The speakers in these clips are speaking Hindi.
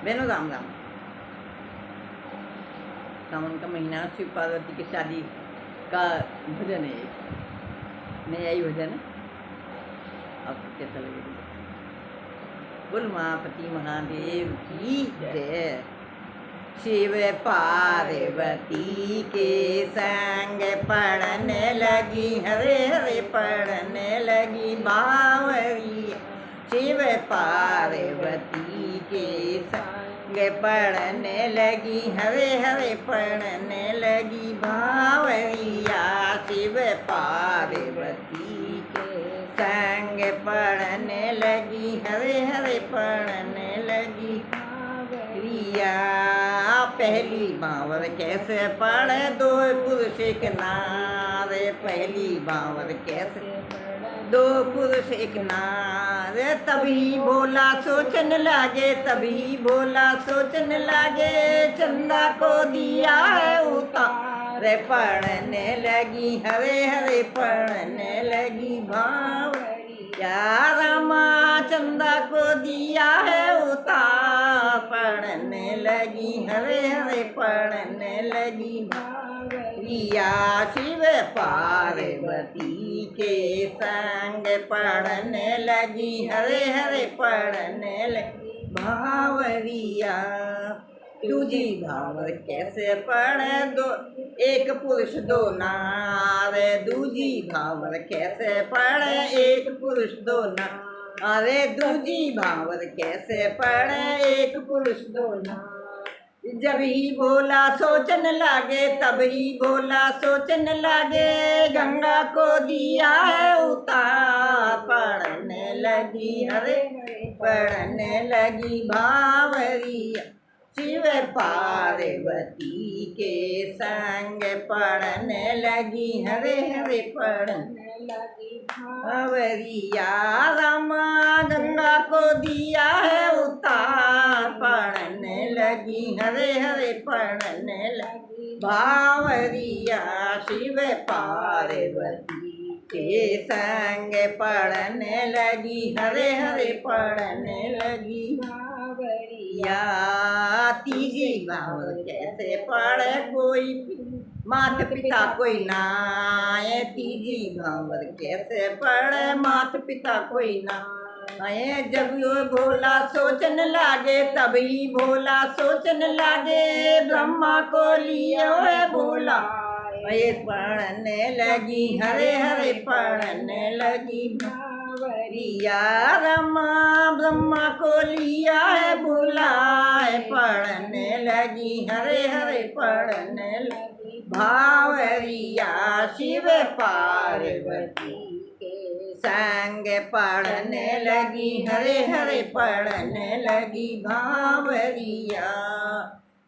बहनों राम राम। सावन का महीना, शिव पार्वती की शादी का भजन है। नया ही भजन है, आपको कैसा लगेगा? बोल महापति महादेव की जय। शिव पार्वती के संग पढ़ने लगी, हरे हरे पढ़ने लगी बावरी। शिव पार्वती के संग पढ़ने लगी, हरे हरे पढ़ने लगी भावरिया। शिव पार्वती के संग पढ़ने लगी, हरे हरे पढ़ने लगी भावरिया। पहली बावर कैसे पढ़े दो पुरुष एक नार, पहली बावर कैसे दो पुरुष एक नार। तभी भोला सोचन लागे, तभी भोला सोचन लागे, चंदा को दिया है उतार। पढ़ने लगी, हरे हरे पढ़ने लगी भावरिया। रामा चंदा को दिया है उतार, पढ़ने लगी, हरे हरे पढ़ने लगी भावरिया। शिव पार्वती के संग पढ़ने लगी, हरे हरे पढ़ने लगी भावरिया। दूजी भावर कैसे पढ़े दो एक पुरुष दो नार, दूजी भावर कैसे पढ़े एक पुरुष दो नार। अरे दूजी भावर कैसे पढ़े एक पुरुष दो नार। जब ही भोला सोचन लागे, तब ही भोला सोचन लागे, गंगा को दिया है उतार। पढ़ने लगी, हरे पढ़ने लगी भावरिया। शिव पार्वती के संग पढ़ने लगी, हरे हरे पढ़ने लगी भावरिया। रामा गंगा को दिया है उतार, पढ़ने लगी, हरे हरे पढ़ने लगी भावरिया। शिव पार्वती के संग पढ़ने लगी, हरे हरे पढ़ने लगी भावरिया। तीजी भावर कैसे पढ़े कोई माता पिता कोई नाय, तीजी भावर कैसे पढ़े माता पिता कोई नाय। जब वो भोला सोचन लागे, तभी भोला सोचन लागे, ब्रह्मा को लियो है भोला। पढ़ने लगी, हरे हरे पढ़ने लगी भावरिया। रमा ब्रह्मा को लिया है भोला, पढ़ने लगी, हरे हरे पढ़ने लगी भावरिया। शिव पार्वती के संग पढ़ने लगी, हरे हरे पढ़ने लगी भावरिया।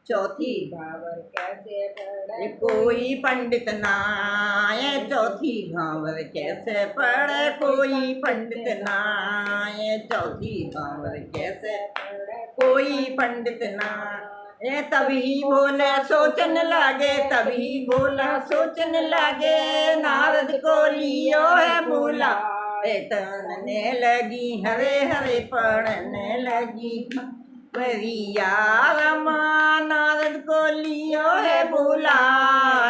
चौथी भावर कैसे पढ़े कोई पंडित नाय, चौथी भावर कैसे पढ़े कोई पंडित नाय, चौथी भावर कैसे पढ़े कोई पंडित नाय। तभी भोला सोचन लागे, तभी भोला सोचन लागे, नारद को लियो है भोला। पढ़ने लगी, हरे हरे पढ़ने लगी भावरिया। रमा नारद को लियो है भोला,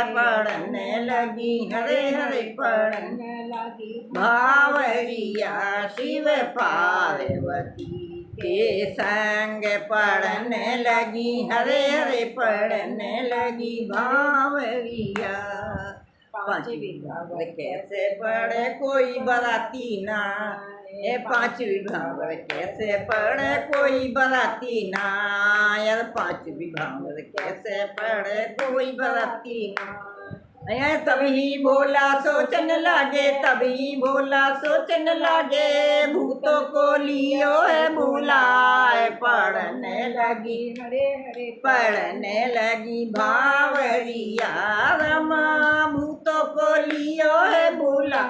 पढ़ने लगी, हरे हरे पढ़ने लगी भावरिया। शिव पार्वती के संग पढ़ने लगी, हरे हरे पढ़ने लगी भावरिया। पांचवी भावर कैसे पढ़े कोई बराती ना, पांचवी भावर कैसे पढ़े कोई बराती ना, यार पांचवी भावर कैसे पढ़े कोई बराती ना। तभी भोला सोचन लागे, तभी भोला सोचन लागे, भूतों को लियो है भोला। पढ़ने लगी, हरे हरे पढ़ने लगी भावरिया। रमा भूतों को लियो है भोला,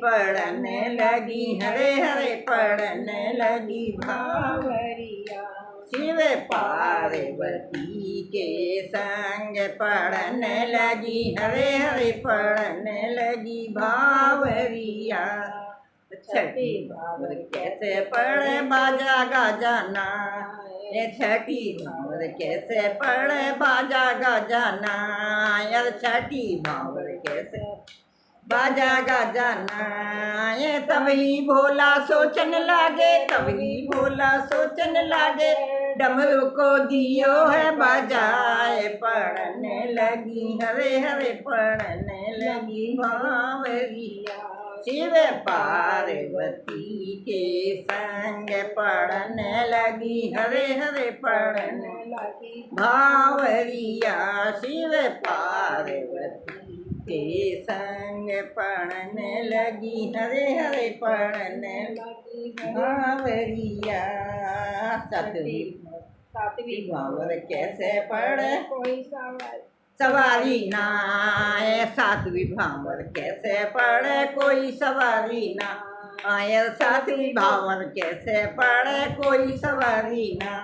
पढ़ने लगी, हरे हरे पढ़ने लगी भावरिया। शिव पार्वती के संग पढ़ने लगी, हरे हरे पढ़ने लगी भावरिया। छठी भावर कैसे पड़े बाजा गाजाना, ये छठी भावर कैसे पड़े बाजा गाजाना, यार छठी भावर कैसे बाजा गाजाना, ये तभी भोला सोचन लागे, तभी भोला सोचन लागे, डमरू को दियो है बजाए, पढ़ने लगी हरे हरे पढ़ने लगी भावरिया, शिव पार्वती के संग पढ़ने लगी हरे हरे पढ़ने लगी भावरिया, शिव पार्वती के संग पढ़ने लगी हरे हरे पढ़ने लगी भावरिया। सातवीं भावर कैसे पढ़े कोई सवारी ना, आए सातवीं भावर कैसे पढ़े कोई सवारी ना, आए सातवीं भावर कैसे पढ़े कोई सवारी ना,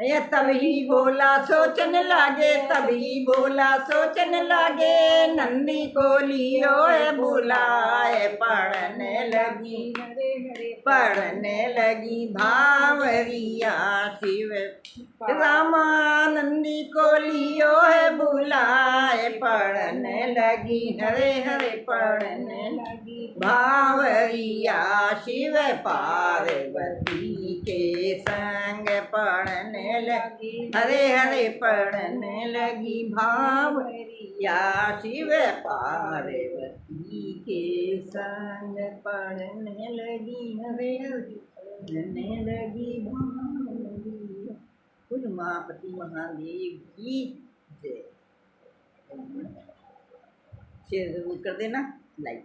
ये तभी भोला सोचन लागे, तभी भोला सोचन लागे, नंदी को लियो है बुलाए, पढ़ने लगी पढ़ने लगी भावरिया, शिव रामानंदी को लियो है बुलाए, पढ़ने लगी हरे हरे पढ़ने लगी भावरिया, शिव पार्वती के संग पढ़ने लगी हरे हरे पढ़ने लगी भावरिया, शिव पार्वती के संग पढ़ने लगी हरे हरे पढ़ने लगी भावरिया। कुल उमापति महादेव की जय। शेयर जरूर कर देना, लाइक